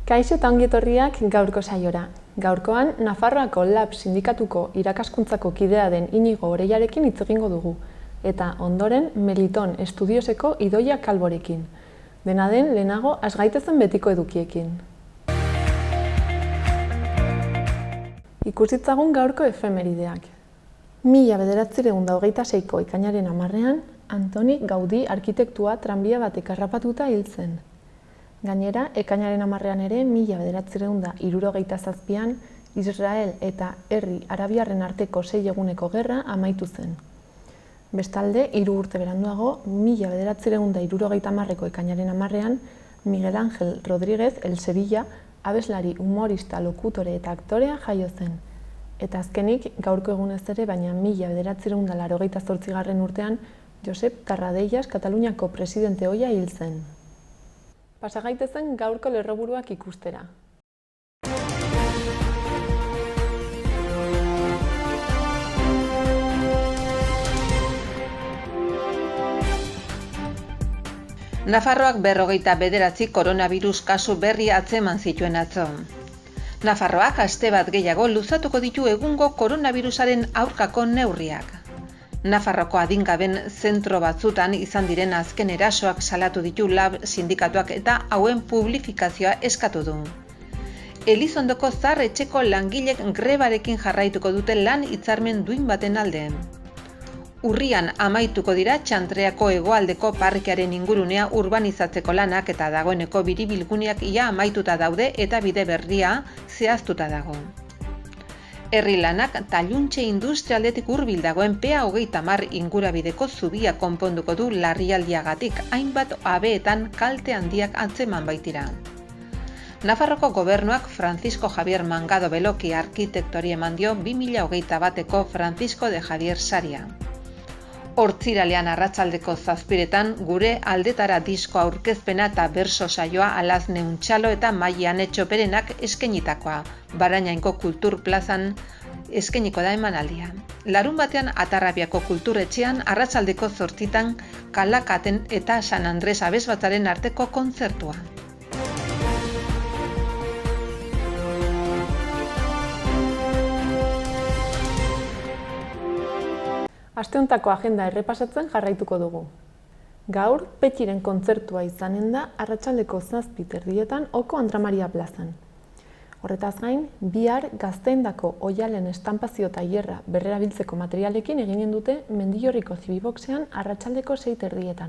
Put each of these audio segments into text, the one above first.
Kaixo eta ongi etorriak gaurko saiora. Gaurkoan, Nafarroako Lab sindikatuko irakaskuntzako kidea den Inigo Oreiarekin hitz egingo dugu, eta ondoren Meliton Estudioseko Idoia Kalborekin. Dena den, lehenago, has gaitezen betiko edukiekin. Ikusitzagun gaurko efemerideak. 1926ko ekainaren 10ean, Antoni Gaudí arkitektua tranbia batek harrapatuta hil zen. Gainera, ekainaren 10ean ere, 1967an, Israel eta herri arabiarren arteko 6 eguneko gerra amaitu zen. Bestalde, 3 urte beranduago, 1970ko ekainaren 10ean, Miguel Ángel Rodríguez El Sevilla, abeslari, humorista, lokutore eta aktorea jaio zen. Eta azkenik, gaurko egunez ere, baina 1988 urtean, Josep Tarradellas Kataluniako presidente ohia hil zen. Pasa gaitezen gaurko lerroburuak ikustera. Nafarroak 59 koronavirus kasu berri atzeman zituen atzo. Nafarroak aste bat gehiago luzatuko ditu egungo koronavirusaren aurkako neurriak. Nafarroko adingaben zentro batzutan izan diren azken erasoak salatu ditu Lab sindikatuak eta hauen publifikazioa eskatu du. Elizondoko zahar etxeko langilek grebarekin jarraituko dute lan hitzarmen duin baten alde. Urrian amaituko dira Txantreako hegoaldeko parkearen ingurunea urbanizatzeko lanak eta dagoeneko biribilguneak ia amaituta daude eta bide berria zehaztuta dago. Herri lanak Talluntxe industrialdetik hurbil dagoen PA30 ingurabideko zubia konponduko du larrialdiagatik, hainbat abeetan kalte handiak atzeman baitira. Nafarroko gobernuak Francisco Javier Mangado Beloki arkitektori eman dio 2021ko Francisco de Javier saria. Hortziralean arratsaldeko 7etan gure aldetara disko aurkezpena eta berso saioa Alazne Untxalo eta Maian Etxoperenak eskainitakoa, Barañainko Kultur Plazan eskainiko da emanaldia. Larunbatean Atarrabiako Kulturetxean arratsaldeko 8etan Kalakaten eta San Andres abesbatzaren arteko kontzertua. Asteontako agenda errepasatzen jarraituko dugu. Gaur, Petxiren kontzertua izanen da arratsaldeko 7:30 Oko Andra Maria plazan. Horretaz gain, bihar Gazteendako oihalen estanpazio tailerra berrerabiltzeko materialekin eginen dute Mendillorriko Zibiboxean arratsaldeko 6:30.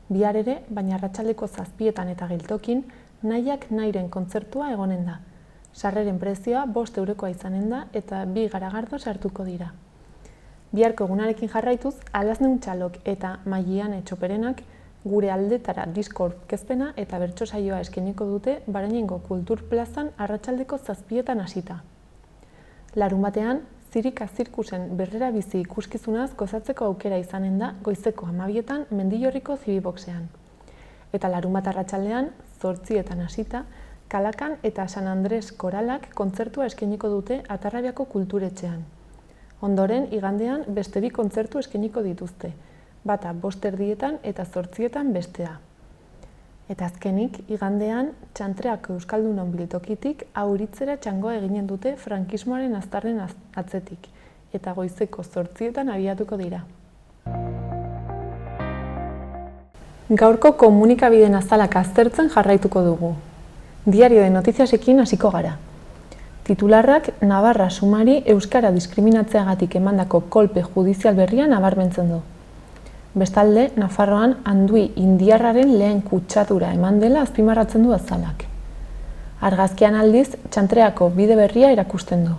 Bihar ere, baina arratsaldeko 7etan eta geltokin, Nahiak Nahiren kontzertua egonen da. Sarreren prezioa 5 eurokoa izanen da eta 2 garagardo sartuko dira. Biharko egunarekin jarraituz, Alazne Untxalok eta Maian Etxoperenak gure aldetara disko aurkezpena eta bertso saioa eskainiko dute Barañaingo Kultur Plazan arratsaldeko 7etan hasita. Larunbatean, Zirika Zirkusen berrera bizi ikuskizunaz gozatzeko aukera izanen da goizeko 12etan Mendillorriko Zibiboxean. Eta larunbat arratsaldean, 8etan hasita, Kalakan eta San Andres koralak kontzertua eskainiko dute Atarrabiako Kulturetxean. Ondoren, igandean, beste 2 kontzertu eskainiko dituzte, bata 5:30 eta 8etan bestea. Eta azkenik, igandean, Txantreako Euskaldunon biltokitik auritzera txangoa eginen dute frankismoaren aztarren atzetik, eta goizeko 8etan abiatuko dira. Gaurko komunikabideen azalak aztertzen jarraituko dugu. Diario de Notiziasekin hasiko gara. Titularrak Navarra sumari euskara diskriminatzeagatik emandako kolpe judizial berria nabarmentzen du. Bestalde, Nafarroan handui indiarraren lehen kutsadura eman dela azpimarratzen du azalak. Argazkian aldiz, Txantreako bide berria erakusten du.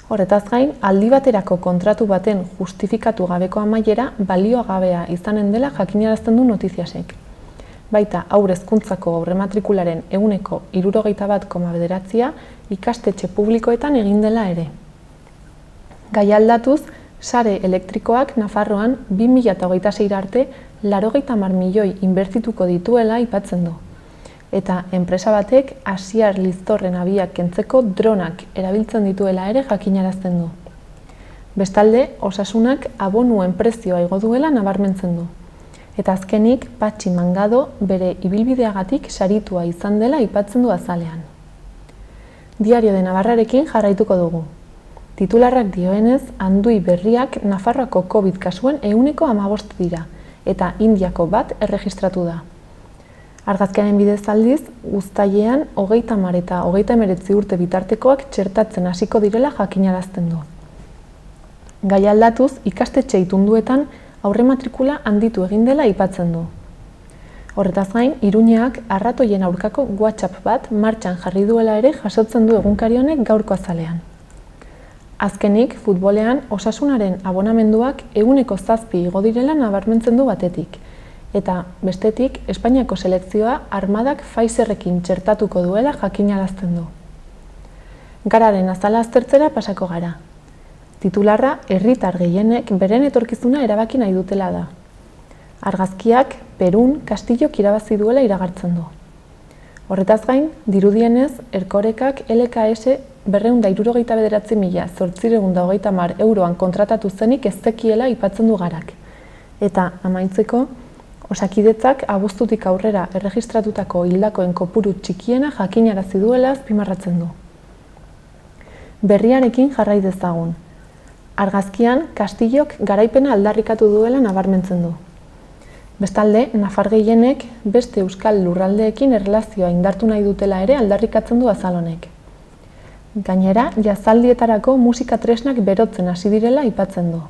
Horretaz gain, aldi baterako kontratu baten justifikatu gabeko amaiera balioagabea izanen dela jakinarazten du Notiziasek. Baita haur hezkuntzako aurrematrikularen 61,9% ikastetxe publikoetan egin dela ere. Gai aldatuz, sare elektrikoak Nafarroan 2026 arte 80 milioi inbertituko dituela aipatzen du. Eta enpresa batek Asiar Liztorren abiak kentzeko dronak erabiltzen dituela ere jakinarazten du. Bestalde, osasunak abonuen prezioa igo duela nabarmentzen du. Eta azkenik, Patxi Mangado bere ibilbideagatik saritua izan dela aipatzen du azalean. Diario de Navarrarekin jarraituko dugu. Titularrak dioenez, handui berriak Nafarroako COVID kasuen 15% dira, eta Indiako bat erregistratu da. Argazkiaren bidez aldiz, uztailean 30 eta 39 urte bitartekoak txertatzen hasiko direla jakinarazten du. Gai aldatuz, ikastetxe itunduetan aurrematrikula handitu egin dela aipatzen du. Horretaz gain, Iruñeak arratoien aurkako WhatsApp bat martxan jarri duela ere jasotzen du egunkari honek gaurko azalean. Azkenik, futbolean Osasunaren abonamenduak 7% igo direla nabarmentzen du batetik, eta bestetik Espainiako selekzioa armadak Pfizerrekin txertatuko duela jakinarazten du. Gararen azala aztertzera pasako gara. Titularra herritar gehienek beren etorkizuna erabaki nahi dutela da. Argazkiak Perun Kastillok irabazi duela iragartzen du. Horretaz gain, dirudienez, Erkorekak LKS 269.830 euroan kontratatu zenik ez zekiela aipatzen du Garak. Eta, amaitzeko, Osakidetzak abuztutik aurrera erregistratutako hildakoen kopuru txikiena jakinarazi duela azpimarratzen du. Berriarekin jarrai dezagun. Argazkian, Kastillok garaipena aldarrikatu duela nabarmentzen du. Bestalde, nafar gehienek beste euskal lurraldeekin erlazioa indartu nahi dutela ere aldarrikatzen du azalonek. Gainera, jazaldietarako musika tresnak berotzen hasi direla aipatzen du.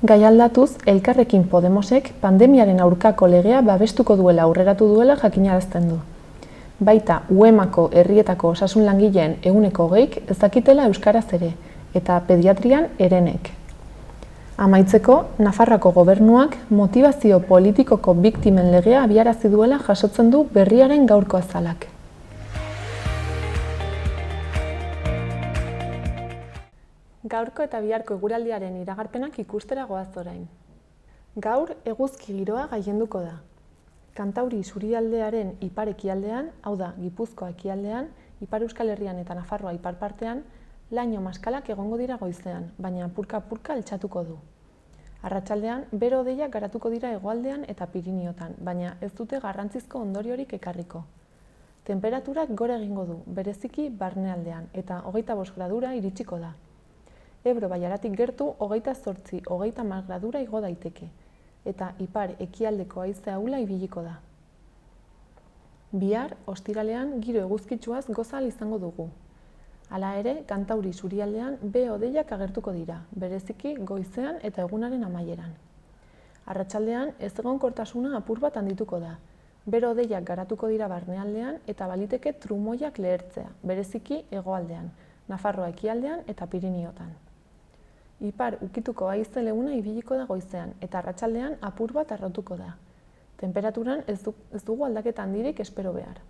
Gai aldatuz, Elkarrekin Podemosek pandemiaren aurkako legea babestuko duela aurreratu duela jakinarazten du. Baita, UEMako herrietako osasun langileen 20% ez dakitela euskaraz ere, eta pediatrian herenek. Amaitzeko, Nafarroako gobernuak motibazio politikoko biktimen legea abiarazi duela jasotzen du berriaren gaurko azalak. Gaurko eta biharko eguraldiaren iragarpenak ikustera goaz orain. Gaur eguzki giroa gailenduko da. Kantauri isurialdearen ipar ekialdean, hau da, Gipuzkoa ekialdean, Ipar Euskal Herrian eta Nafarroa ipar partean, laino maskalak egongo dira goizean, baina apurka-apurka altxatuko du. Arratsaldean, bero-hodeiak garatuko dira hegoaldean eta Piriniotan, baina ez dute garrantzizko ondoriorik ekarriko. Tenperaturak gora egingo du, bereziki barnealdean, eta 25 gradura iritsiko da. Ebro Baiaratik gertu 28-30 gradura igo daiteke, eta ipar ekialdeko haize ahula ibiliko da. Bihar, ostiralean, giro eguzkitsuaz goza ahal izango dugu. Hala ere, Kantauri isurialdean bero-hodeiak agertuko dira, bereziki goizean eta egunaren amaieran. Arratsaldean, ezegonkortasuna apur bat handituko da. Bero-hodeiak garatuko dira barnealdean eta baliteke trumoiak lehertzea, bereziki hegoaldean, Nafarroa ekialdean eta Piriniotan. Ipar ukituko haize leuna ibiliko da goizean eta arratsaldean apur bat harrotuko da. Tenperaturan ez dugu aldaketa handirik espero behar.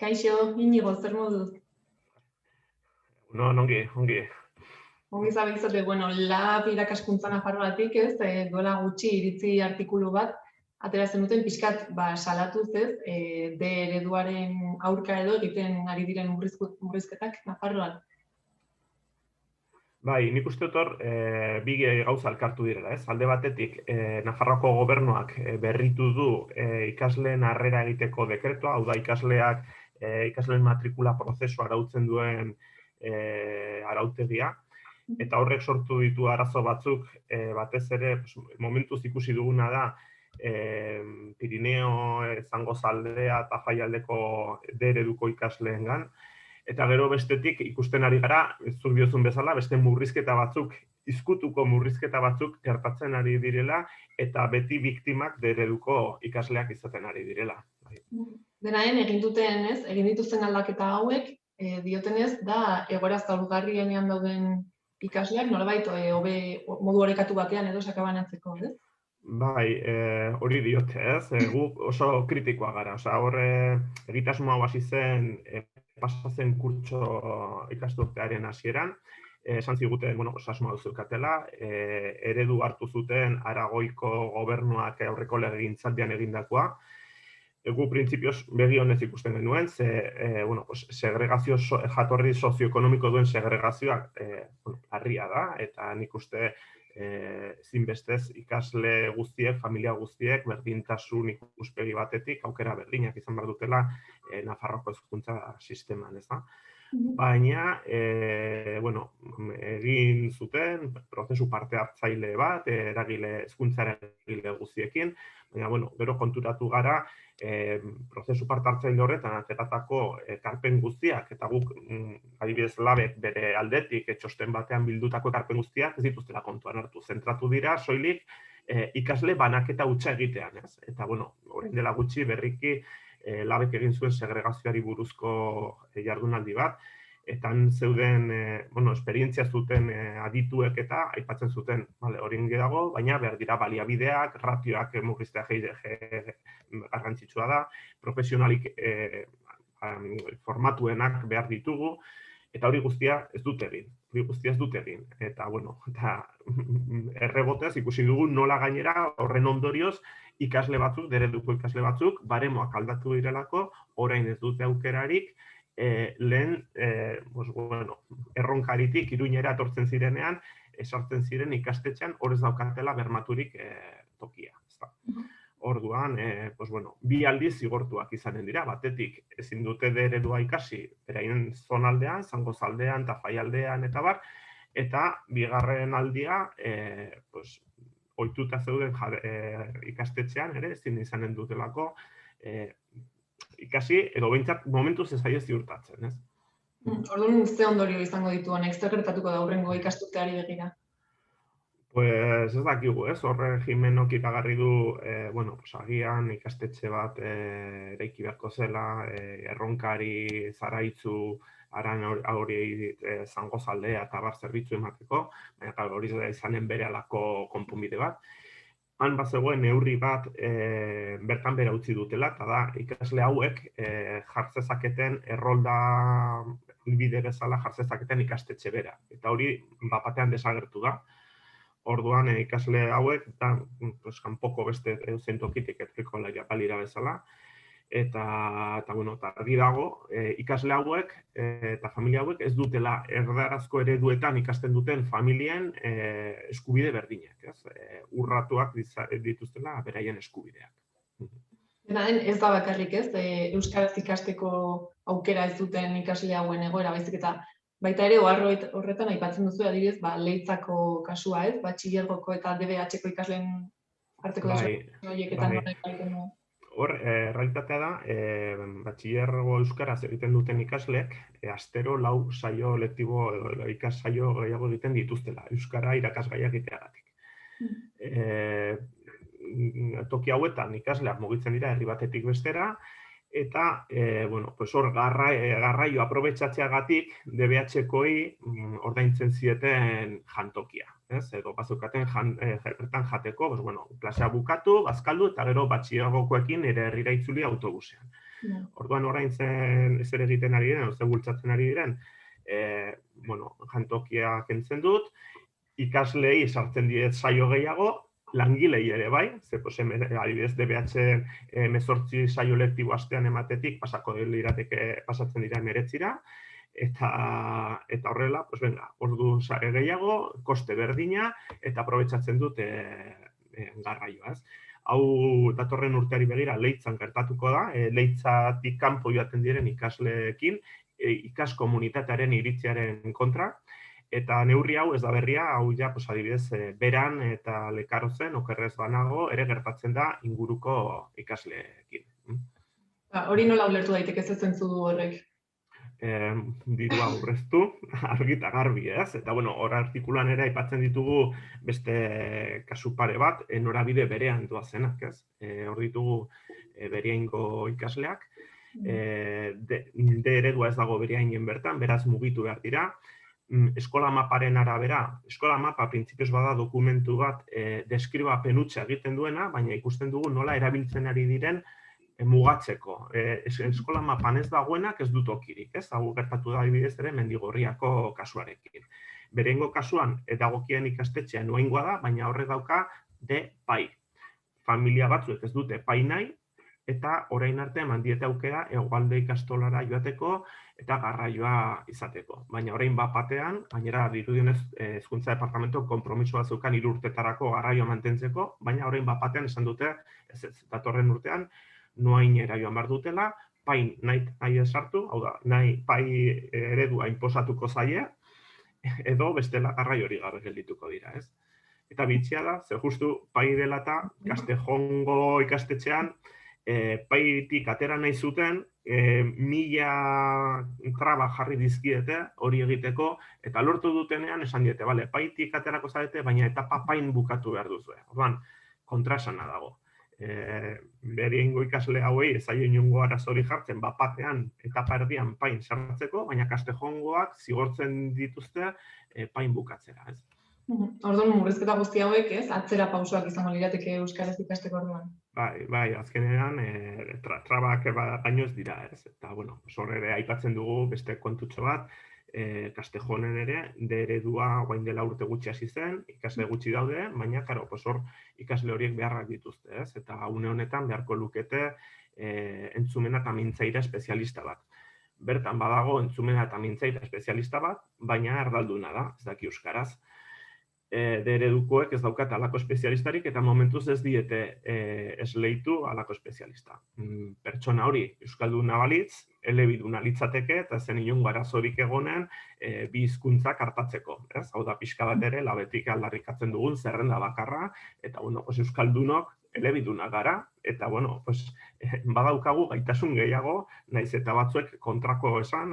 Kaixo, Inigo, zer moduz? No, ongi. Ongi zabiltzate, lab irakaskuntza Nafarroatik, ez, duela gutxi iritzi artikulu bat, atera zenuten pixkat salatuz, ez, D ereduaren aurka edo egiten ari diren murrizketak Nafarroan. Bai, nik uste dut bi gauza elkartu direla, ez? Alde batetik, Nafarroako gobernuak berritu du ikasleen harrera egiteko dekretua, hau da ikasleen matrikula prozesua arautzen duen arautegia, eta horrek sortu ditu arazo batzuk, batez ere, momentuz ikusi duguna da, Pirineo, Zangozaldea eta Jaialdeko D ereduko ikasleengan, eta gero bestetik ikusten ari gara, zuk diozun bezala, beste murrizketa batzuk, izkutuko murrizketa batzuk gertatzen ari direla, eta beti biktimak D ereduko ikasleak izaten ari direla. Denaen, egin dituzten aldaketa hauek, diotenez, da egoera zaurgarrienean dauden ikasleak, nolabait, modu orekatu batean edo sakabanatzeko, ez? Bai, hori diote, ez? Guk oso kritikoa gara. Hor, egitasmo hau hasi zen pasatzen kurtso ikasturtearen hasieran, esan ziguten, asmoa zeukatela, eredu hartu zuten Aragoiko gobernuak aurreko legegintzaldian egindakoa. Gu printzipioz begi honez ikusten genuen, segregazio jatorri sozioekonomiko duen segregazioak larria da, eta nik uste zinbestez ikasle guztiek, familia guztiek, berdintasun ikuspegi batetik, aukera berdinak izan behar dutela Nafarroako hezkuntza sisteman, ez da? Baina, egin zuten prozesu parte hartzaile bat, hezkuntzaren eragile guztiekin, baina, gero konturatu gara, prozesu parte hartzaile horretan ateratako ekarpen guztiak, eta guk, adibidez labek bere aldetik, txosten batean bildutako ekarpen guztiak, ez dituztela kontuan hartu, zentratu dira, soilik ikasle banaketa hutsa egitean, ez? Eta, orain dela gutxi berriki labek egin zuen segregazioari buruzko jardunaldi bat, eta zeuden, esperientzia zuten adituek eta aipatzen zuten, hori dago, baina behar dira baliabideak, ratioak murriztea garrantzitsua da, profesionalik formatuenak behar ditugu, eta hori guztia ez dut egin. Eta, errebotez ikusi dugu nola gainera horren ondorioz ikasle batzuk, ereduko ikasle batzuk, baremoak aldatu direlako, orain ez dute aukerarik, lehen erronkaritik Iruñera etortzen zirenean, esartzen ziren ikastetxean, hor ez daukatela bermaturik tokia. Orduan, bi aldiz zigortuak izanen dira, batetik ezin dute eredua ikasi, beraien zonaldean, Zangozaldean, Tafaialdean eta bar, eta bigarren aldia, ohituta zeuden ikastetxean, ezin izanen dutelako, ikasi, edo behintzat momentuz ez zaio ziurtatzen, ez? Orduan, ze ondorio izango ditu honek, zer gertatuko da hurrengo ikasturteari begira? Pues ez dakigu, ez? Horre Jimenok iragarri du, agian ikastetxe bat eraiki beharko zela, erronkari, Zaraitzu, Aran hori Zangozaldea eta bar zerbitzu emateko, baina hori izanen berehalako konponbide bat. Han bazegoen neurri bat bertan bera utzi dutela, eta da ikasle hauek jartzezaketen errolda bide bezala jartzezaketen ikastetxe bera. Eta hori batean desagertu da. Orduan ikasle hauek, kanpoko beste zentokitik etriko balira bezala. Eta argi dago, ikasle hauek eta familia hauek ez dutela erdarazko ereduetan ikasten duten familien eskubide berdinak, urratuak dituztela beraien eskubideak. Dena den, ez da bakarrik, ez? Euskaraz ikasteko aukera ez duten ikasle hauen egoera, baizik eta baita ere, horretan aipatzen duzu, adibidez, Leitzako kasua, ez? Batxilergoko eta DBH-ko ikasleen arteko horieketan horretan. Hor, realitatea da, batxilergo euskaraz egiten duten ikasleek, astero 4 saio lektibo, ikas saio gehiago egiten dituztela, euskara irakasgaia egiteagatik. Toki hauetan ikasleak mugitzen dira herri batetik bestera, eta hor garraio aprobetxatzeagatik DBH-koi ordaintzen zieten jantokia. Edo bazeukaten bertan jateko, klasea bukatu, bazkaldu, eta gero batxilergokoekin ere herrira itzuli autobusean. Orduan orain zer egiten ari diren, zer bultzatzen ari diren, jantokia kentzen dut, ikaslei sartzen diet saio gehiago, langilei ere bai, adibidez DBH 18 saio lektibo astean ematetik pasako lirateke pasatzen dira 19ra, eta horrela, ordu gehiago, koste berdina, eta aprobetxatzen dut garraioa. Hau datorren urteari begira Leitzan gertatuko da, Leitzatik kanpo joaten diren ikasleekin, ikas komunitatearen iritziaren kontra, eta neurri hau ez da berria, hau ja, adibidez, Beran eta Lekarozen, okerrez banago, ere gertatzen da inguruko ikasleekin. Hori nola ulertu daiteke zentzu du horrek? Dirua aurreztu, argi eta garbi, ez? Eta, hor artikulan ere aipatzen ditugu beste kasu pare bat, norabide berean doazenak, ez? Hor ditugu Bereaingo ikasleak, eredua ez dago Bereainen bertan, beraz mugitu behar dira. Eskola maparen arabera, eskola mapa printzipioz bada dokumentu bat deskribapen hutsa egiten duena, baina ikusten dugu nola erabiltzen ari diren mugatzeko. Eskola mapan ez dagoenak ez du tokirik, ez? Hau gertatu da adibidez ere Mendigorriako kasuarekin. Berengo kasuan, dagokien ikastetxean noaingoa da, baina horrek dauka de pai. Familia batzuek ez dute pai nahi, eta orain arte eman diete aukera hegoalde ikastolara joateko eta garraioa izateko. Baina orain batean, gainera dirudienez Hezkuntza Departamentuak konpromisoa zeukan 3 urtetara garraioa mantentzeko, baina orain batean esan dute, ez datorren urtean, noainera joan behar dutela, pai nahi sartu, hau da, nahi pai eredua inposatuko zaie, edo bestela garraio hori gabe geldituko dira, ez? Eta bitxia da, ze justu pai dela eta Castejongo ikastetxean, paitik atera nahi zuten, 1000 traba jarri dizkiete hori egiteko, eta lortu dutenean esan diete, bale, paitik aterako zarete, baina etapa pain bukatu behar duzue. Orduan, kontrasana dago. Beringo ikasle hauei ez zaio inongo arazori jartzen, batean etapa erdian pain sartzeko, baina Castejongoak zigortzen dituzte pain bukatzera, ez? Orduan, murrizketa guzti hauek, ez, atzera pausoak izango lirateke euskaraz ikasteko orduan. Bai, azkenean trabak baino ez dira, ez? Eta, bueno, hor ere aipatzen dugu beste kontutxo bat, Castejonen ere, de eredua orain dela urte gutxi hasi zen, ikasle gutxi daude, baina, karo, hor ikasle horiek beharrak dituzte, ez? Eta une honetan beharko lukete entzumena eta mintzaira espezialista bat. Bertan badago entzumena eta mintzaira espezialista bat, baina erdalduna da, ez daki euskaraz. De eredukoek ez daukat alako espezialistarik eta momentuz ez diete esleitu alako espezialista. Pertsona hori euskalduna balitz, elebiduna litzateke eta zen inongo arazorik egonen bi hizkuntzak hartatzeko. Hau da, pixka bat ere, labetik aldarrikatzen dugun zerrenda bakarra, eta euskaldunok elebiduna gara, eta badaukagu gaitasun gehiago, naiz eta batzuek kontrako esan,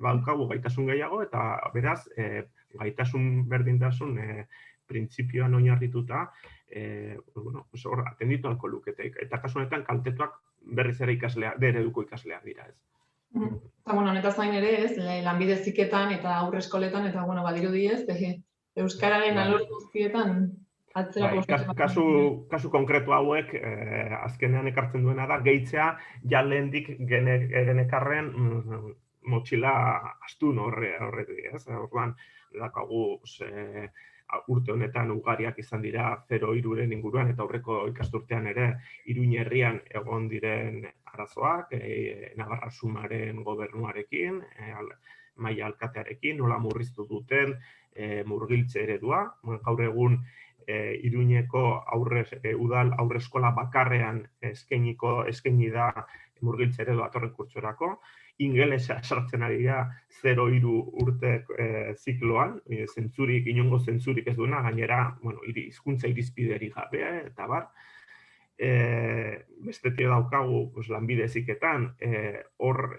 badaukagu gaitasun gehiago, eta beraz, gaitasun berdintasun printzipioan oinarrituta, hor atenditu alko lukete. Eta kasu honetan kaltetuak berriz ere ereduko ikasleak dira, ez. Eta, honetaz gain ere, ez, lanbide heziketan eta aurre eskoletan, eta, badirudi ez, euskararen alor guztietan atzera pausoak. Kasu konkretu hauek, azkenean ekartzen duena da, gehitzea, ja lehendik genekarren motxila astun horreti, ez? Orduan, dakagu urte honetan ugariak izan dira 0,3-ren inguruan, eta aurreko ikasturtean ere Iruin herrian egon diren arazoak, Navarra Sumaren gobernuarekin, maila alkatearekin, nola murriztu duten murgiltze eredua. Gaur egun Iruñeko udal aurreskola bakarrean eskaini da murgiltze eredua datorren kurtsorako. Ingelesa sartzen ari da 0,3 urte zikloan, inongo zentzurik ez duena, gainera, hizkuntza irizpiderik gabe, eta bar. Bestetik daukagu lanbide heziketan, hor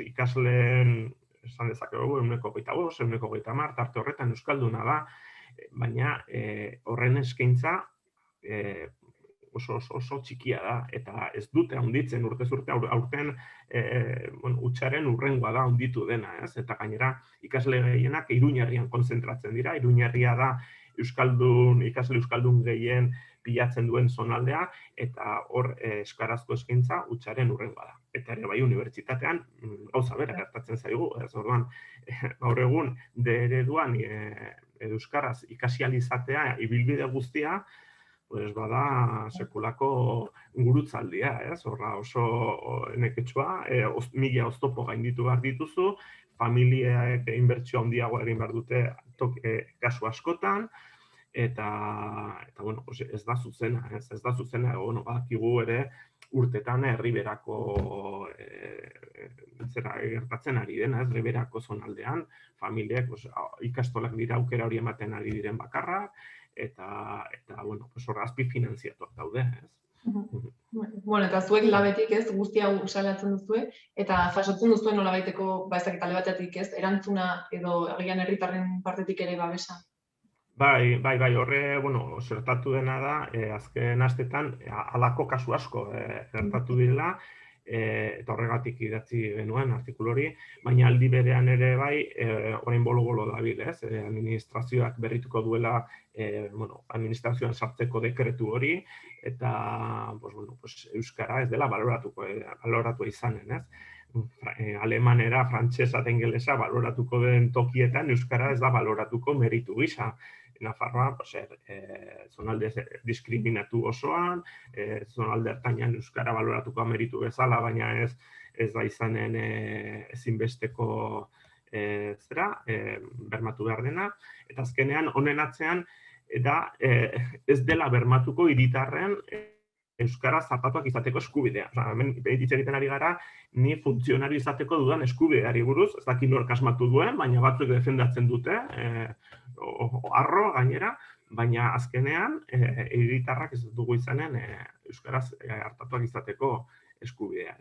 ikasleen, esan dezakegu, 125, 130, tarte horretan euskalduna da, baina horren eskaintza oso txikia da, eta ez dute handitzen urtez urte, aurten hutsaren hurrengoa da handitu dena, ez? Eta gainera ikasle gehienak Iruin herrian kontzentratzen dira, Iruin herria da ikasle euskaldun gehien pilatzen duen zonaldea, eta hor euskarazko eskaintza hutsaren hurrengoa da. Eta ere bai unibertsitatean gauza bera gertatzen zaigu, ez? Orduan, gaur egun de ereduan euskaraz ikasializatea ibilbide guztia, bada sekulako gurutzaldia, ez? Horra oso neketsua, 1000 oztopo gainditu behar dituzu, familiak inbertsio handiago egin behar dute kasu askotan, eta ez da zuzena, ez da zuzena, badakigu ere urtetan herriberako gertatzen ari dena, ez herriberako zonaldean, familiak ikastolak dira aukera hori ematen ari diren bakarra, eta hor azpifinantziatuak daude, ez? Eta zuek labetik ez guzti hau salatzen duzue, eta jasotzen duzuen nolabaiteko, ezakit alde batetik ez, erantzuna edo agian herritarren partetik ere babesa? Bai, horre, zertatu dena da, azken astetan, halako kasu asko gertatu direla, eta horregatik idatzi genuen artikulu hori, baina aldi berean ere bai, orain bolo-bolo dabil, ez? Administrazioak berrituko duela administrazioan sartzeko dekretu hori, eta euskara ez dela baloratu izanen, ez? alemanera, frantsesa eta ingelesa baloratuko den tokietan, euskara ez da baloratuko meritu gisa. Nafarroa, zonalde diskriminatu osoan, zonalde ertainan euskara baloratuko meritu bezala, baina ez da izanen ezinbesteko bermatu behar dena. Eta azkenean, honen atzean, ez dela bermatuko hiritarren euskara zapatuak izateko eskubidea. Hemen hitz egiten ari gara, ni funtzionario izateko dudan eskubideari buruz, ez dakit nork asmatu duen, baina batzuk defendatzen dute, harro gainera, baina azkenean hiritarrak ez dugu izanen euskaraz hartatuak izateko eskubidea.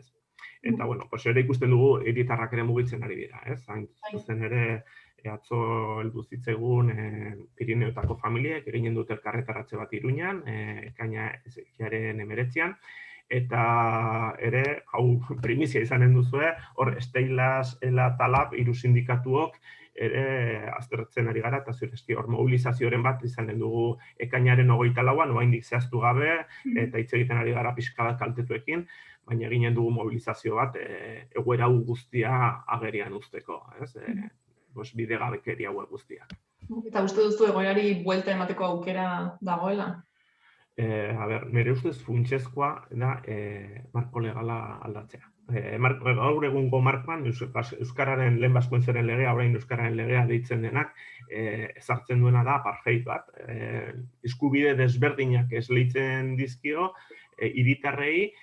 Eta, bueno, ere ikusten dugu hiritarrak ere mugitzen ari dira, ez? Hain zuzen ere, atzo heldu zitzaigun Pirineotako familiek eginen dute elkarretaratze bat Iruñan, ekainaren 19an, eta ere, hau primizia izanen duzue, hor Steilas, Ela, Talab, hiru sindikatuok ere aztertzen ari gara, eta zurezki hor mobilizazioaren bat izanen dugu ekainaren 24an, oraindik zehaztu gabe, eta hitz egiten ari gara pixka bat kaltetuekin, baina eginen dugu mobilizazio bat egoera guztia agerian uzteko, ez? Bidegabekeria hauek guztiak. Eta uste duzu egoerari buelta emateko aukera dagoela? Nire ustez funtsezkoa da marko legala aldatzea. Gaur egungo markoan, euskararen lehen bazkuentzaren legea, orain euskararen legea deitzen denak, ezartzen duena da apartheid bat. Eskubide desberdinak esleitzen dizkio hiritarrei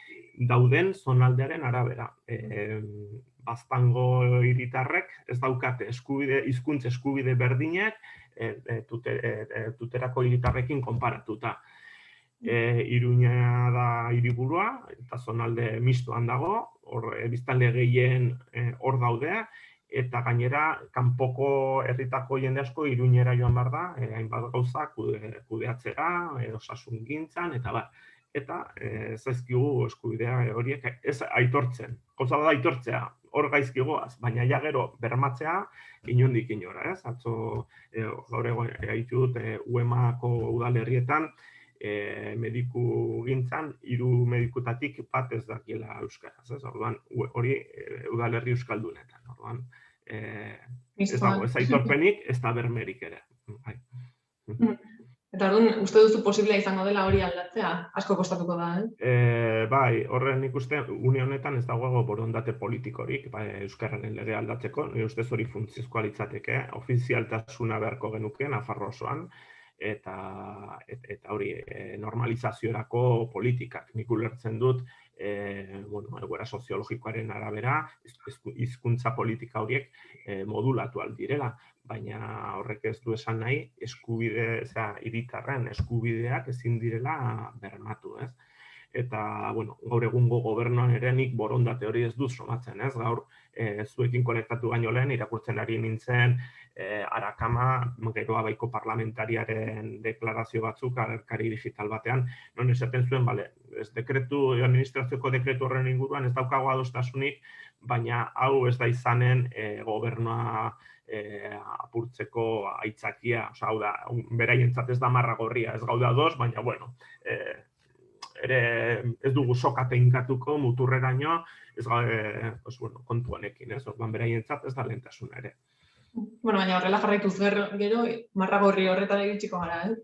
dauden zonaldearen arabera. Baztango hiritarrek ez daukate hizkuntza eskubide berdinak tuterako hiritarrekin konparatuta. Iruña da hiriburua eta zonalde mistoan dago, hor biztanle gehien hor daude, eta gainera kanpoko herritako jende asko Iruñera joan behar da, hainbat gauza kudeatzera, osasungintzan, eta bar. Eta zaizkigu eskubidea horiek ez aitortzen. Gauza da aitortzea, hor gaizkigoaz, baina ja gero bermatzea inondik inora, ez? Atzo gaur egon ditut UEMako udalerrietan mediku gintzan 3 medikutatik bat ez dakiela euskaraz, ez? Orduan hori udalerri euskaldunetan. Orduan ez dago ez aitorpenik, ez da bermerik ere. Eta orduan, uste duzu posiblea izango dela hori aldatzea? Asko kostatuko da, Bai, horren ikuste, une honetan ez dago borondate politikorik euskararen lege aldatzeko, nire ustez hori funtsezkoa litzateke, ofizialtasuna beharko genuke Nafarroa osoan, eta hori normalizaziorako politikak. Nik ulertzen dut, egoera soziologikoaren arabera, hizkuntza politika horiek modulatu aldirela, baina horrek ez du esan nahi hiritarren eskubideak ezin direla bermatu, ez? Eta, gaur egungo gobernuan ere nik borondate hori ez dut somatzen, ez? Gaur zuekin konektatu baino lehen irakurtzen ari nintzen Arakama, Geroa Baiko parlamentariaren deklarazio batzuk agerkari digital batean, non esaten zuen, administrazioko dekretu horren inguruan ez daukago adostasunik, baina hau ez da izanen gobernua apurtzeko aitzakia, hau da, beraientzat ez da marra gorria, ez gaude ados, baina, ere ez dugu sokate inkatuko muturreraino, ez gaude, kontu honekin, ez, beraientzat ez da lehentasuna ere. Baina horrela jarraituz gero, marra gorri horretan iritsiko gara,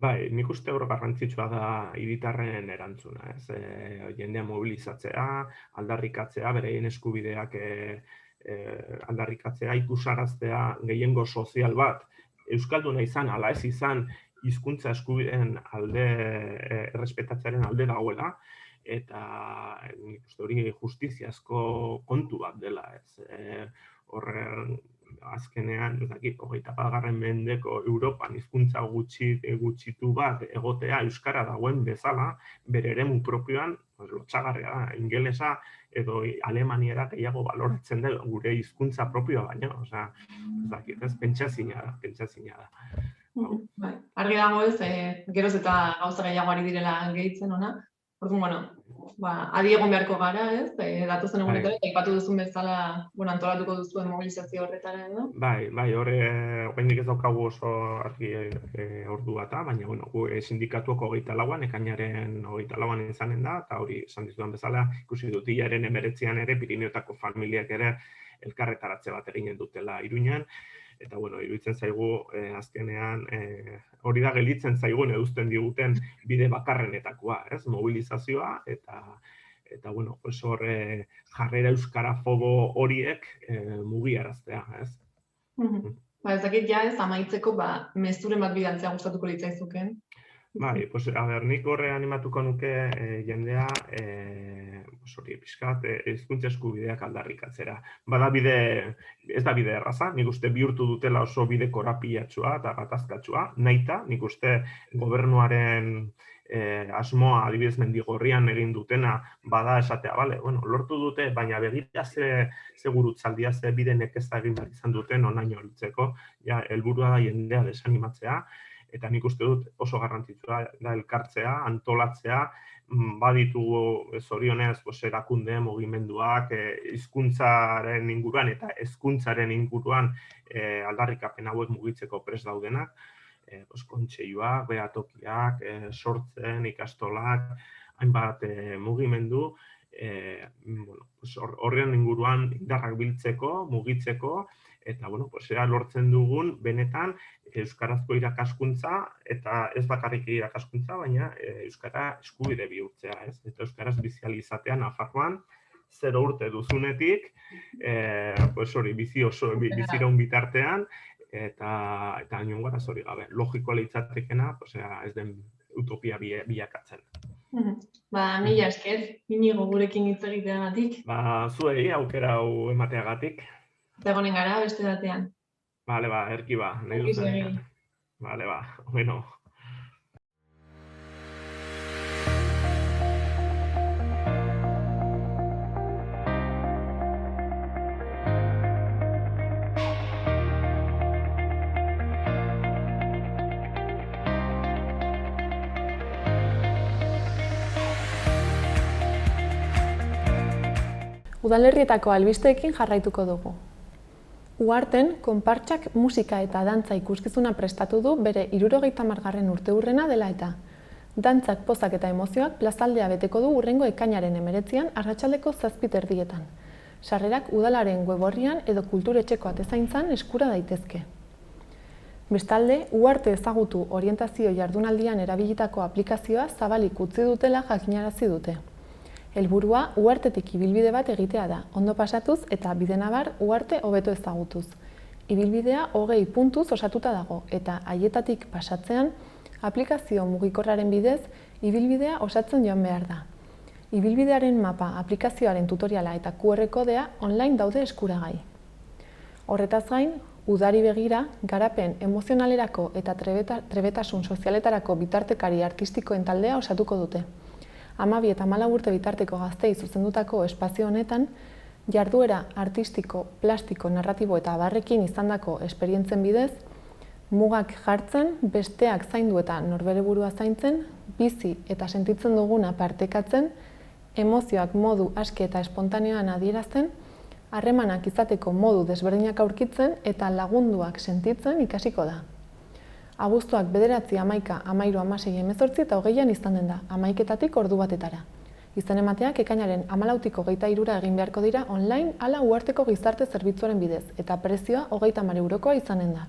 Bai, nik uste hor garrantzitsua da hiritarren erantzuna, ez? Jendea mobilizatzea, aldarrikatzea, beraien eskubideak aldarrikatzea, ikusaraztea gehiengo sozial bat, euskalduna izan, ala ez izan, hizkuntza eskubideen alde, errespetatzearen alde dagoela, eta nik uste hori justiziazko kontu bat dela, ez? Horren azkenean, 21. mendeko Europan hizkuntza gutxitu bat egotea euskara dagoen bezala, bere eremu propioan, lotsagarria da, ingelesa edo alemaniera gehiago baloratzen da gure hizkuntza propioa baino, ez pentsazina da. Argi dago ez, geroz eta gauza gehiago ari direla gehitzen ona, Orduan, adi egon beharko gara, ez? Datozen egunetara, aipatu duzun bezala, antolatuko duzuen mobilizazio horretara, edo? Bai, horre, oraindik ez daukagu oso argi ordua eta, baina, gu sindikatuak 24an, ekainaren 24an izanen da, eta hori esan dizudan bezala, ikusi dut hilaren 19an ere, Pirineotako familiak ere elkarretaratze bat eginen dutela Iruñan, eta, iruditzen zaigu, azkenean, hori da gelditzen zaigun eduzten diguten bide bakarrenetakoa, ez? Mobilizazioa, eta hor jarrera euskarafobo horiek mugiaraztea, ez? Ez dakit ez amaitzeko, mezuren bat bidaltzea gustatuko litzaizuken. Bai, nik horre animatuko nuke jendea, pixkat, hizkuntza eskubideak aldarrikatzera. Ez da bide erraza, nik uste bihurtu dutela oso bide korapilatsua eta gatazkatsua, nahita, nik uste gobernuaren asmoa adibidez Mendigorrian egin dutena bada esatea, lortu dute, baina begira ze gurutzaldia, ze bide nekeza egin behar izan duten onaino heltzeko, helburua da jendea desanimatzea, eta nik uste dut oso garrantzitsua da elkartzea, antolatzea, baditugu zorionez erakunde, mugimenduak, hizkuntzaren inguruan eta hezkuntzaren inguruan aldarrikapen hauek mugitzeko prest daudenak, kontseiluak, behatokiak, sortzen, ikastolak, hainbat mugimendu, horren inguruan indarrak biltzeko, mugitzeko, eta lortzen dugun benetan euskarazko irakaskuntza, eta ez bakarrik irakaskuntza, baina euskara eskubide bihurtzea, ez? Eta euskaraz bizializatea Nafarroan, 0 urte duzunetik, biziraun bitartean, eta nion gara zori gabe. Logikoa litzatekena, ez den utopia bilakatzen. Mila esker, Inigo gurekin hitz egiteagatik. Zuei aukera hau emateagatik. Eta egonen gara, beste batean. Bale, erki nahi duzen. Bale, bueno. Udalerrietako albisteekin jarraituko dugu. Uharten, konpartsak musika eta dantza ikuskizuna prestatu du bere 70. urteurrena dela eta. Dantzak, pozak eta emozioak plazaldea beteko du hurrengo ekainaren 19an arratsaldeko 7:30. Sarrerak udalaren web orrian edo kulturetxeko atezaintzan eskura daitezke. Bestalde, Uharte ezagutu orientazio jardunaldian erabilitako aplikazioa zabalik utzi dutela jakinarazi dute. Helburua Uhartetik ibilbide bat egitea da, ondo pasatuz eta bidenabar Uharte hobeto ezagutuz. Ibilbidea 20 puntuz osatuta dago eta haietatik pasatzean aplikazio mugikorraren bidez ibilbidea osatzen joan behar da. Ibilbidearen mapa, aplikazioaren tutoriala eta QR kodea online daude eskuragai. Horretaz gain, udari begira, garapen emozionalerako eta trebetasun sozialetarako bitartekari artistikoen taldea osatuko dute. 12 eta 14 urte bitarteko gaztei zuzendutako espazio honetan, jarduera artistiko, plastiko, narratibo eta abarrekin izandako esperientzen bidez, mugak jartzen, besteak zaindu eta norbere burua zaintzen, bizi eta sentitzen duguna partekatzen, emozioak modu aske eta espontaneoan adierazten, harremanak izateko modu desberdinak aurkitzen eta lagunduak sentitzen ikasiko da. Abuztuak 9, 11, 12, 16, 18 eta 20an izanen da, 11etatik ordu batetara. Izen emateak ekainaren 14tiko 23ra egin beharko dira online ala Uharteko gizarte zerbitzuaren bidez, eta prezioa 30 eurokoa izanen da.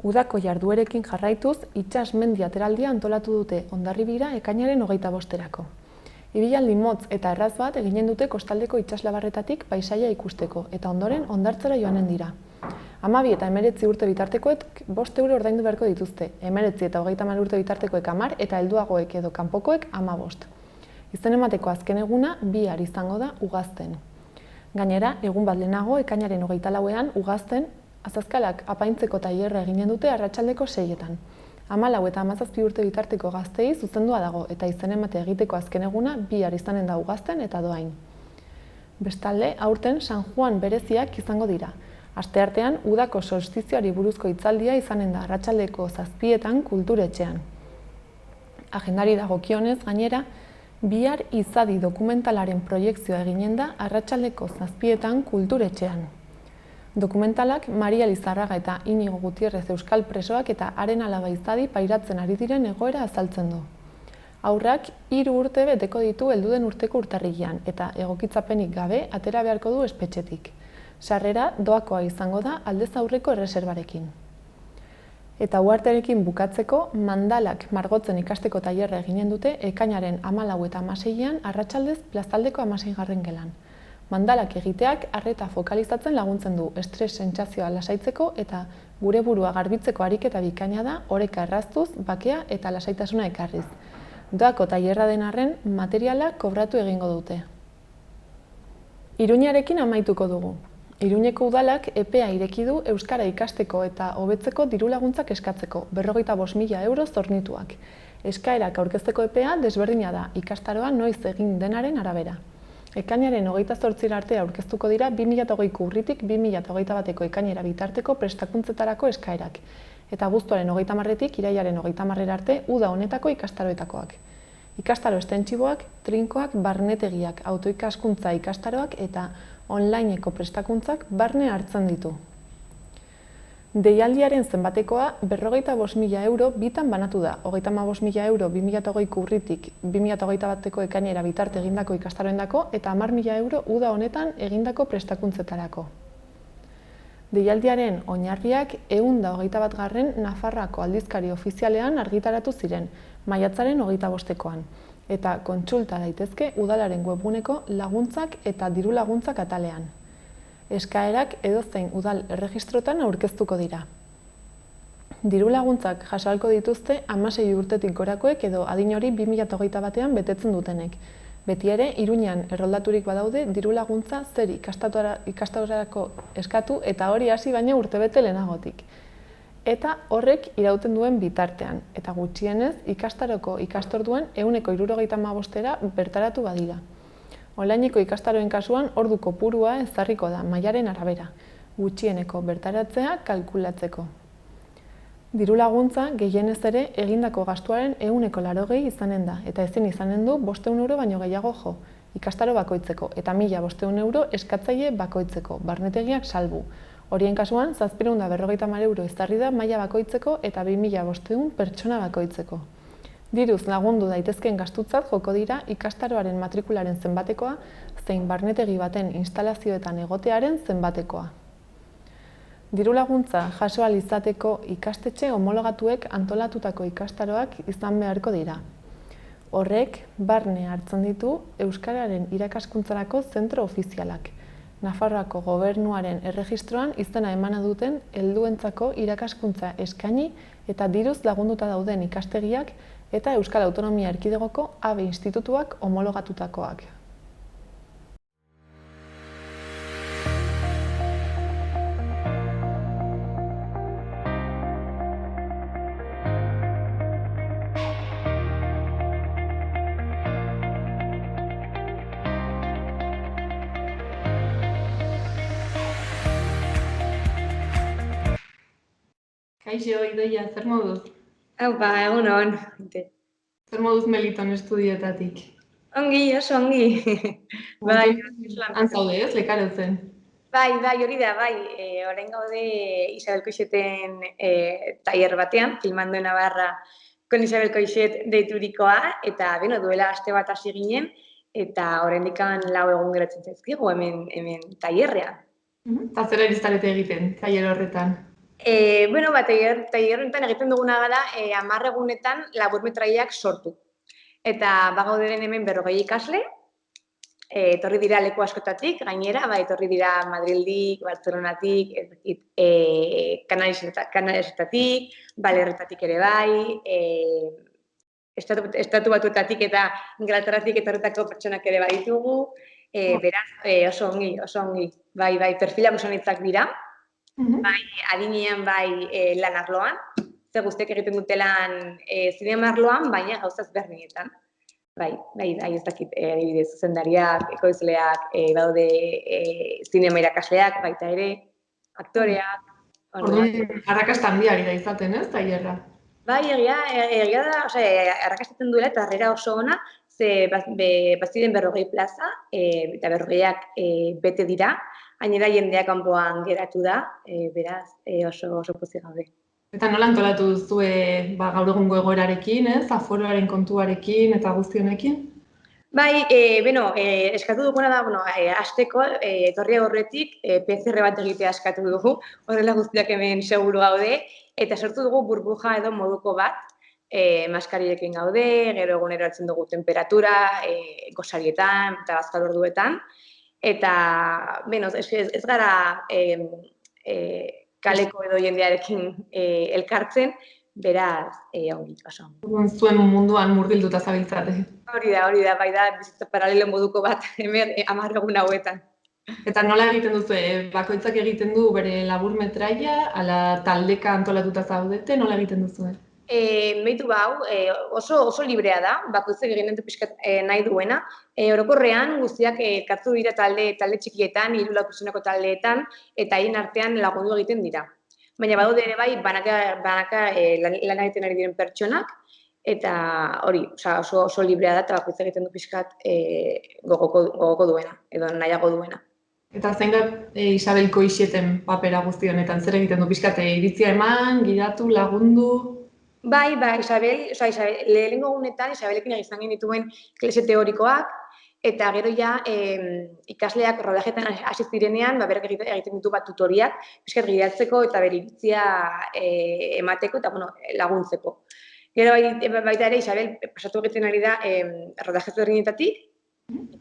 Udako jarduerekin jarraituz, itsas mendi ateraldia antolatu dute Hondarribira ekainaren 25erako. Ibilaldi motz eta erraz bat eginen dute kostaldeko itsaslabarretatik paisaia ikusteko, eta ondoren hondartzara joanen dira. 12 eta 19 urte bitartekoek 5 euro ordaindu beharko dituzte, 19 eta 30 urte bitartekoek 10 eta helduagoek edo kanpokoek 15. Izen emateko azken eguna bihar izango da Ugazten. Gainera, egun bat lehenago ekainaren 24ean Ugazten azazkalak apaintzeko tailerra eginen dute arratsaldeko 6etan. 14 eta 17 urte bitarteko gaztei zuzendua dago eta izen emate egiteko azken eguna bihar izanen da Ugazten eta Doain. Bestalde, aurten San Juan bereziak izango dira. Asteartean, udako solstizioari buruzko hitzaldia izanen da arratsaldeko 7etan kulturetxean. Agendari dagokionez, gainera, Bihar izadi dokumentalaren proiekzioa eginen da arratsaldeko 7etan kulturetxean. Dokumentalak Maria Lizarraga eta Inigo Gutierrez euskal presoak eta haren alaba izadi pairatzen ari diren egoera azaltzen du. Haurrak 3 urte beteko ditu helduden urteko urtarrilean eta egokitzapenik gabe atera beharko du espetxetik. Sarrera doakoa izango da aldez aurreko erreserbarekin. Eta uhartearekin bukatzeko mandalak margotzen ikasteko tailerra eginen dute ekainaren 14 eta 16ean arratsaldez plazaldeko 16. gelan. Mandalak egiteak arreta fokalizatzen laguntzen du estres sentsazioa lasaitzeko eta gure burua garbitzeko ariketa bikaina da oreka erraztuz, bakea eta lasaitasuna ekarriz. Doako tailerra den arren materiala kobratu egingo dute. Iruñarekin amaituko dugu. Iruñeko udalak epea ireki du euskara ikasteko eta hobetzeko dirulaguntzak eskatzeko, 45.000 euro zornituak. Eskaerak aurkezteko epea desberdina da, ikastaroa noiz egin denaren arabera. Ekainaren 28 arte aurkeztuko dira 2020ko urritik 2021ko ekainera bitarteko prestakuntzetarako eskaerak, eta abuztuaren 30etik irailaren 30 arte uda honetako ikastaroetakoak. Ikastaro estentsiboak, trinkoak, barnetegiak, autoikaskuntza ikastaroak eta onlineko prestakuntzak barne hartzen ditu. Deialdiaren zenbatekoa 45.000 euro bitan banatu da, 35.000 euro 2020ko urritik 2021ko ekainera bitarte egindako ikastaroendako eta 10.000 euro uda honetan egindako prestakuntzetarako. Deialdiaren oinarriak 121. Nafarroako aldizkari ofizialean argitaratu ziren, maiatzaren 25koan, eta kontsulta daitezke udalaren webguneko laguntzak eta diru laguntzak atalean. Eskaerak edozein udal erregistrotan aurkeztuko dira. Diru laguntzak jasoalko dituzte 16 urtetik gorakoek edo adin hori 2021ean betetzen dutenek. Beti ere, Iruñean erroldaturik badaude diru laguntza zer ikastarorako eskatu eta hori hasi baina urtebete lehenagotik. Eta horrek irauten duen bitartean, eta gutxienez ikastaroko ikastorduen 175era bertaratu badira. Onlineko ikastaroen kasuan ordu kopurua ezarriko da mailaren arabera, gutxieneko bertaratzea kalkulatzeko. Diru laguntza gehienez ere egindako gastuaren 180 izanen da, eta ezin izanen du 500 euro baino gehiago jo, ikastaro bakoitzeko, eta 1.500 euro eskatzaile bakoitzeko, barnetegiak salbu. Horien kasuan, 750 euro ezarri da maila bakoitzeko eta 2.500 pertsona bakoitzeko. Diruz lagundu daitezkeen gastutzat joko dira ikastaroaren matrikularen zenbatekoa zein barnetegi baten instalazioetan egotearen zenbatekoa. Diru laguntza jaso ahal izateko ikastetxe homologatuek antolatutako ikastaroak izan beharko dira. Horrek barne hartzen ditu euskararen irakaskuntzarako zentro ofizialak. Nafarroako gobernuaren erregistroan izena emana duten helduentzako irakaskuntza eskaini eta diruz lagunduta dauden ikastegiak eta Euskal Autonomia Erkidegoko ABE institutuak homologatutakoak. Kaixo, Idoia, zer moduz? Egun hon. Zer moduz Meliton estudioetatik? Ongi, oso ongi. Bai, Han zaude ez, lekarotzen? bai, hori da, bai. Orain gaude Isabel Coixeten tailer batean, Filmando Navarra con Isabel Coixet deiturikoa, eta duela aste bat hasi ginen, eta oraindik 4 egun geratzen zaizkigu hemen tailerrean. Eta zer ari zarete egiten, tailer horretan? Tailer honetan egiten duguna gara 10 egunetan laburmetraiak sortu. Eta bagauderen hemen 40 ikasle, etorri dira leku askotatik, gainera, etorri dira Madrildik, Bartzelonatik, Kanariasetatik, Balerretatik ere bai, Estatu Batuetatik eta Inglaterratik etorritako pertsonak ere baditugu, beraz, oso ongi. Bai, perfilak oso anitzak dira, bai, adinean bai lan arloan, ze guztiak egiten dute lan zinema arloan, baina gauza ezberdinetan. Bai, ez dakit, adibidez, zuzendariak, ekoizleak, daude zinema irakasleak, baita ere, aktoreak. Orduan, arrakasta handia ari da izaten, ez, tailerra? Bai, egia da, arrakastatzen duela eta harrera oso ona, ze baziren 40 plaza, eta 40ak bete dira, gainera jendeak kanpoan geratu da, beraz oso pozik gaude. Eta nola antolatu duzue gaur egungo egoerarekin, aforoaren kontuarekin eta guzti honekin? Bai, eskatu duguna da, hasteko, etorri aurretik, PCR bat egitea eskatu dugu, horrela guztiak hemen seguru gaude, eta sortu dugu burbuja edo moduko bat, maskarirekin gaude, gero egunero hartzen dugu temperatura, gosarietan eta bazkal orduetan, eta, ez gara kaleko edo jendearekin elkartzen, beraz, ongi, oso. Zuen munduan murgilduta zabiltzate. Hori da, bai da, bizitza paralelo moduko bat, hemen 10 egun hauetan. Eta nola egiten duzu, bakoitzak egiten du bere labur metraia, ala taldeka antolatuta zaudete, nola egiten duzu? Meitu hau, oso librea da, bakoitzak egiten du pixkat nahi duena. Orokorrean guztiak elkartu dira talde txikietan, 3-4 pertsonako taldeetan, eta haien artean lagundu egiten dira. Baina badaude ere bai, banaka lan egiten ari diren pertsonak, eta hori, oso librea da, eta bakoitzak egiten du pixkat gogoko duena, edo nahiago duena. Eta zein da Isabel Koixeten papera guzti honetan, zer egiten du pixkat iritzia eman, gidatu, lagundu? Bai, Isabel, lehenengo egunetan Isabelekin izan genituen klase teorikoak, eta gero ja ikasleak rodajetan hasi zirenean, berak egiten ditu bat tutoriak, pixkat gidatzeko eta bere iritzia emateko eta laguntzeko. Gero baita ere Isabel pasatu egiten ari da rodaje ezberdinetatik,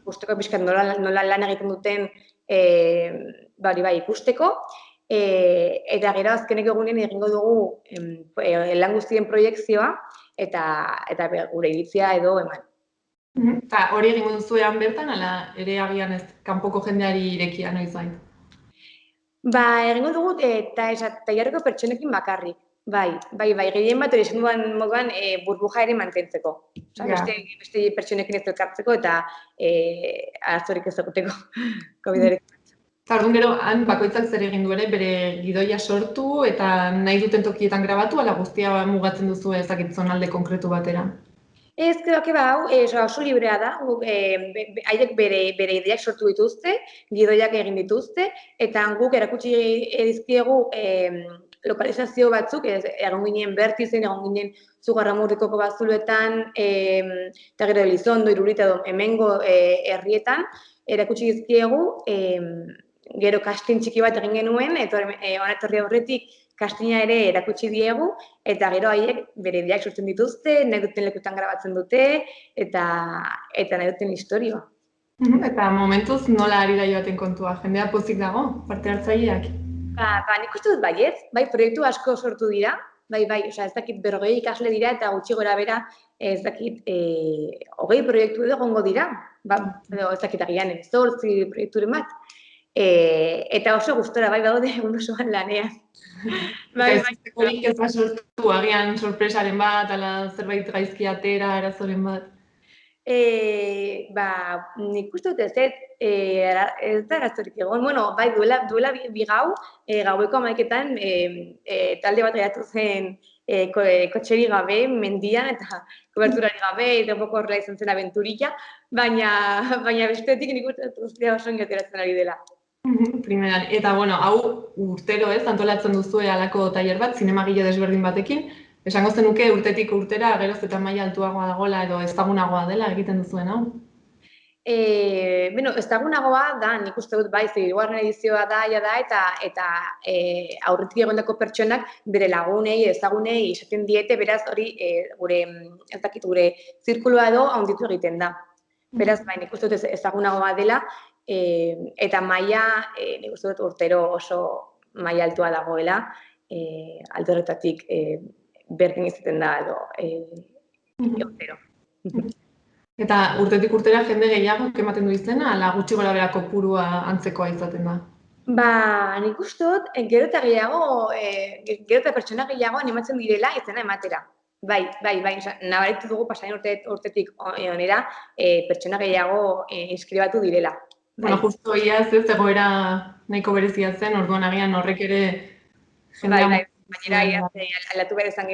ikusteko pixkat nola lan egiten duten ikusteko, eta gero azkenek egunen egingo dugu lan guztien proiekzioa eta gure iritzia edo eman. Eta hori egingo duzuean bertan, ala ere agian ez kanpoko jendeari irekia noiz bain? Egingo dugu eta tailerreko pertsonekin bakarrik. Bai, gehien bat hori esan duan moduan burbuja ere mantentzeko. Beste pertsonekin ez elkartzeko eta arazorik ez egoteko COVID-arekin. Eta orduan gero, han bakoitzak zer egin du ere, bere gidoia sortu eta nahi duten tokietan grabatu, ala guztia mugatzen duzu ezakit zonalde konkretu batera? Ez, hau oso librea da, haiek bere ideiak sortu dituzte, gidoiak egin dituzte, eta guk erakutsi dizkiegu lokalizazio batzuk, egon ginen Bertizen, egon ginen Zugarramurrikoko bazuluetan, eta gero Elizondo, Irurita edo hemengo herrietan, erakutsi dizkiegu, gero casting txiki bat egin genuen, etorri aurretik castinga ere erakutsi diegu, eta gero haiek bere ideak sortzen dituzte, nahi duten lekutan grabatzen dute, eta nahi duten historioa. Eta momentuz nola ari da joaten kontua? Jendea pozik dago, parte hartzaileak? Nik uste dut baietz, proiektu asko sortu dira, ez dakit 40 ikasle dira eta gutxi gora bera, ez dakit 20 proiektu edo gongo dira, ez dakit agian 18 proiekturen bat, eta oso gustora badaude egun osoan lanean. Horik ez da sortu, agian sorpresaren bat, ala zerbait gaizki atera, arazoren bat? Nik uste dut ez da arazorik egon. Duela bi gau, gaueko 11etan talde bat geratu zen kotxeri gabe, mendian eta koberturari gabe, eta poko horrela izan zen abenturilla, baina bestetik nik uste dut oso ingoteratzen ari dela. Primeran, eta hau urtero antolatzen duzue halako tailer bat, zinemagile desberdin batekin, esango zenuke urtetik urtera geroz eta maila altuagoa dagoela edo ezagunagoa dela egiten duzuen hau? Ezagunagoa da, nik uste dut hirugarren edizioa da eta aurretik egondako pertsonak bere lagunei, ezagunei izaten diete, beraz hori gure zirkulua edo handitu egiten da. Beraz, nik uste dut ezagunagoa dela, eta maila, nik uste dut urtero oso maila altua dagoela, alde horretatik berdin izaten da edo urtero. Eta urtetik urtera jende gehiago ematen du izena, ala gutxi gora bera kopurua antzekoa izaten da? Nik uste dut, gero eta pertsona gehiago animatzen direla izena ematera. Bai, nabaritu dugu pasain urtetik onera pertsona gehiago inskribatu direla. Justo iaz ez egoera nahiko berezia zen, orduan agian horrek ere jendea... Baina aldatu behar izan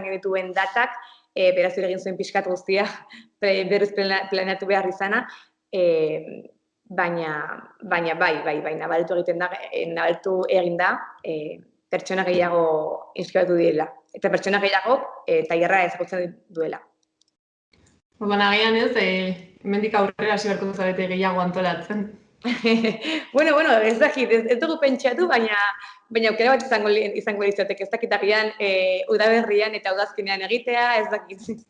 genituen datak, beraz egin zuen pixkat guztia, berriz planeatu behar izana, baina bai, nabaltu egin da, pertsona gehiago inskribatu direla. Eta pertsona gehiago tailerra ezagutzen duela. Orduan, agian ez, hemendik aurrera hasi beharko zarete gehiago antolatzen. Bueno, ez dakit, ez dugu pentsatu, baina aukera bat izango litzateke, ez dakit agian udaberrian eta udazkenean egitea, ez dakit.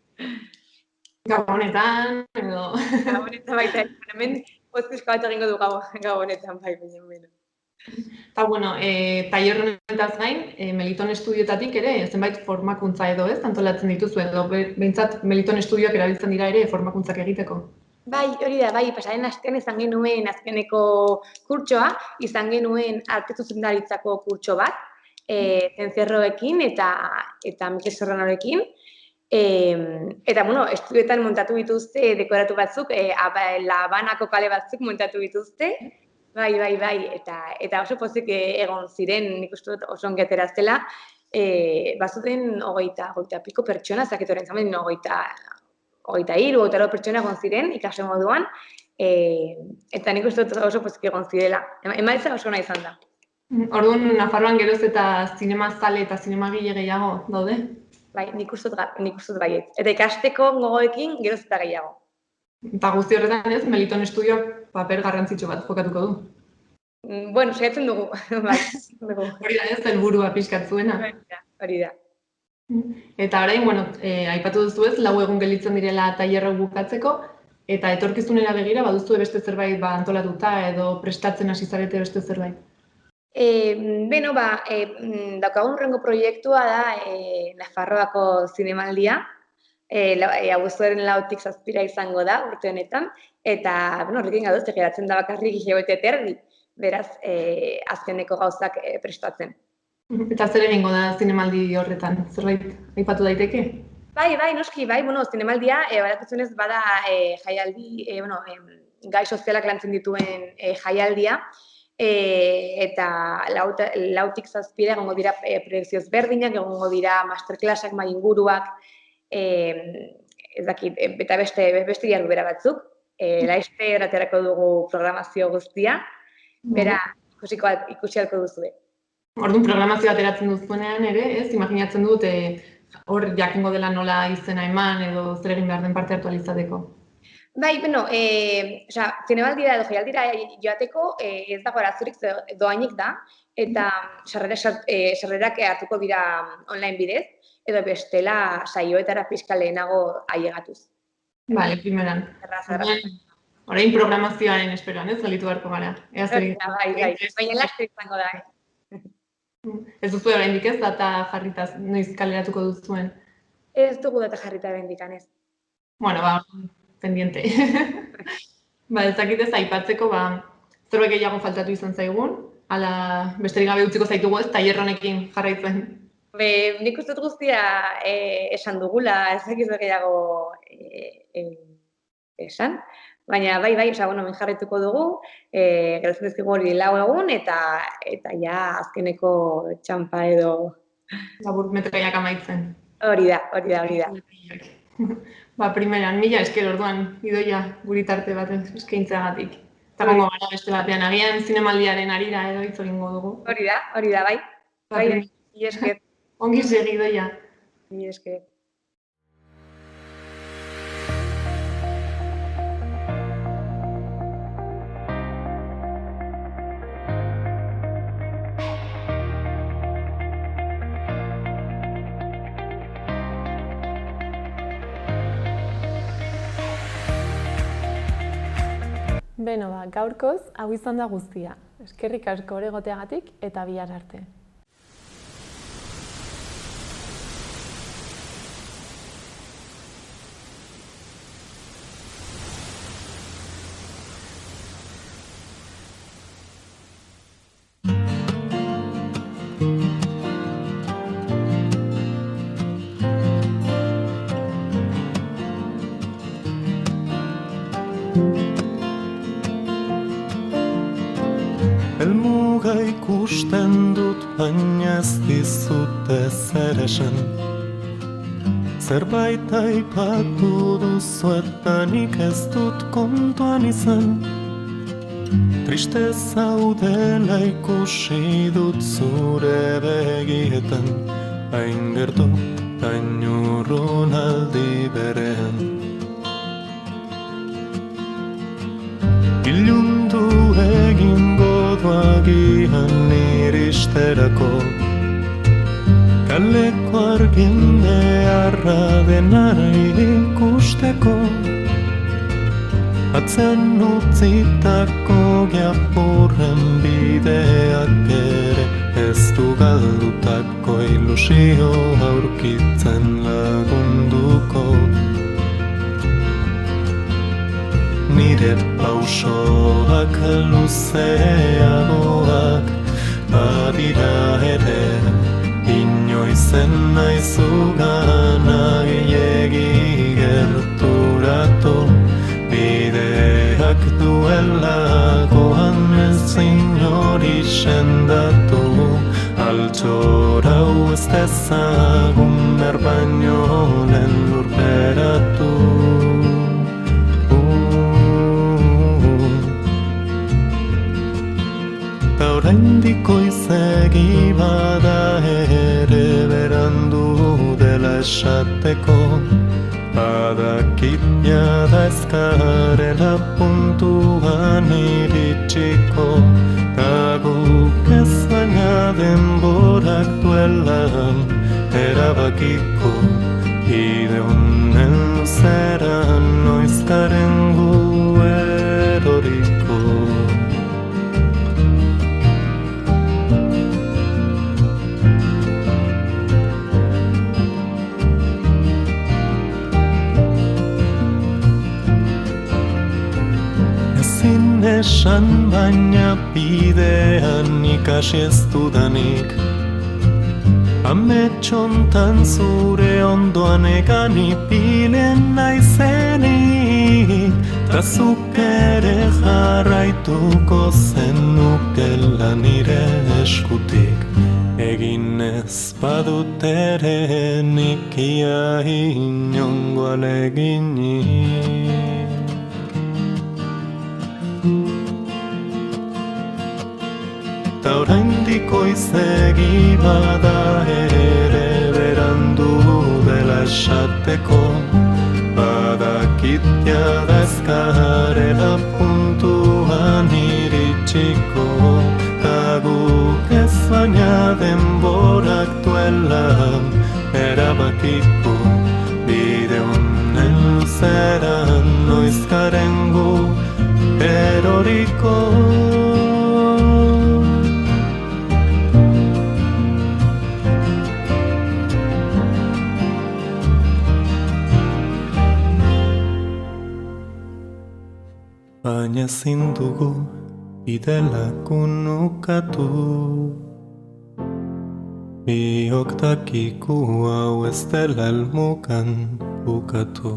Gabonetan, edo... Gabonetan baita, hemen pozpizko bat egingo du gabonetan, bai, baina. Eta, bueno, tailer honetaz gain, Meliton Estudioetatik ere, zenbait formakuntza edo ez, antolatzen dituzu edo, behintzat Meliton Estudioak erabiltzen dira ere formakuntzak egiteko. Bai, hori da, bai, pasaren astean izan genuen azkeneko kurtsoa, izan genuen arte zuzendaritzako kurtso bat, Zentzerroekin eta Mikel Serranorekin. Eta, bueno, estudioetan montatu dituzte dekoratu batzuk, La Habanako kale batzuk montatu dituzte, bai, eta oso pozik egon ziren, nik uste dut oso ongi atera zela, bazuten 20 piko pertsona, zaketoren zamen 23 pertsona egon ziren ikasle moduan, eta nik uste dut oso pozik egon zirela. Emaitza oso ona izan da. Orduan, Nafarroan geroz eta zinema zale eta zinemagile gehiago daude? Bai, nik uste dut baiet. Eta ikasteko gogoekin geroz eta gehiago. Eta guzti horretan ez, Meliton Estudioak paper garrantzitsu bat jokatuko du. Bueno, saiatzen dugu. Hori da ez, helburua pixkat zuena. Hori da. Eta orain, bueno, aipatu duzu ez, 4 egun gelditzen direla tailerra bukatzeko, eta etorkizunera begira baduzu beste zerbait antolatuta edo prestatzen hasi zarete beste zerbait? Beno, daukagun hurrengo proiektua da Nafarroako zinemaldia, abuztuaren 4tik 7 izango da urte honetan, eta horrekin gauduz geratzen da bakarrik hilabete terdi, beraz azkeneko gauzak prestatzen. Eta zer egingo da zinemaldi horretan? Zerbait aipatu daiteke? Bai, noski, zinemaldia, badakitzunez bada jaialdi, gai sozialak lantzen dituen jaialdia, eta 4tik 7 egongo dira proiekzio ezberdinak, egongo dira masterclassak, mahai inguruak, ez dakit, eta beste jardubera batzuk, laizte eraterako dugu programazio guztia, bera ikusi halko duzue. Orduan, programazio ateratzen duzuenean ere, ez, imaginatzen dut hor jakingo dela nola izena eman edo zer egin behar den parte hartu alizateko. Bai, zinemaldira edo jaialdira joateko ez dago arazorik doainik da, eta sarrerak hartuko dira online bidez, edo bestela saioetara pixka lehenago ailegatuz. Bale, primeran. Orain programazioaren esperoan, ez, galitu beharko gara. Bai, baina laster izango da. Ez duzu oraindik ez data jarritaz, noiz kaleratuko duzuen? Ez dugu data jarrita oraindik ez. Bueno, pendiente. Ez dakit ez aipatzeko, zerbait gehiago faltatu izan zaigun, ala besterik gabe utziko zaitugu ez, tailer honekin jarraitzen. Nik uste dut guztia esan dugula, ez dakit gehiago esan. Baina bai, min jarrituko dugu, geratzen dizkigu hori 4 egun, eta ja azkeneko txampa edo... Labur metraiak amaitzen. Hori da. Primeran, 1000 esker orduan, Idoia, guritarte bat eskaintzeagatik. Eta gongo gara beste batean, agian zinemaldiaren arira edo hitz egingo dugu. Hori da, bai. Bai, esker. Ongi segi, Idoia. Esker. Beno, gaurkoz, hau izan da guztia. Eskerrik asko hor egoteagatik eta bihar arte. Helmuga ikusten dut, baina ez dizute zer esan. Zerbait aipatu duzu eta nik ez dut kontuan izan. Triste zaudela ikusi dut zure begietan, hain gertu, hain urrun aldi berean. Ilundu egingo duagian iristerako, kaleko argin beharra denara ikusteko, atzean utzitako giapurren bideak ere ez du galdutako ilusio aurkitzen lagunduko. Nire pausoak luzeagoak badira ere, inoizen naizugana gehiegi gerturatu, bideak duelakoan ezin hori sendatu, altxora ez dezagun erbaino lehen lurperatu. Ta oraindiko izegi bada ere berandu dela esateko, badakit jada ezkarela puntuan iritsiko, ta guk ez baina denborak duela erabakiko, bide honen luzeran noizkaren gu eroriko. Esan baina bidean ikasi ez dudanik, ametxontan zure ondoan egan ipilen naizenik, ta zuk ere jarraituko zenukela nire eskutik, egin ez badut ere nik ia inongo aleginik. Ta oraindiko izegi bada ere berandu dela esateko, badakit jada ezkarela puntuan iritsiko, ta guk ez baina denborak duela erabakiko, bide honen luzeran noizkaren gu eroriko. Baina ezin dugu bidelakun ukatu, biok dakiku hau ez dela helmugan bukatu.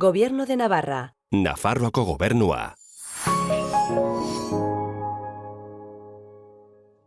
Gobierno de Navarra. Nafarroako gobernua.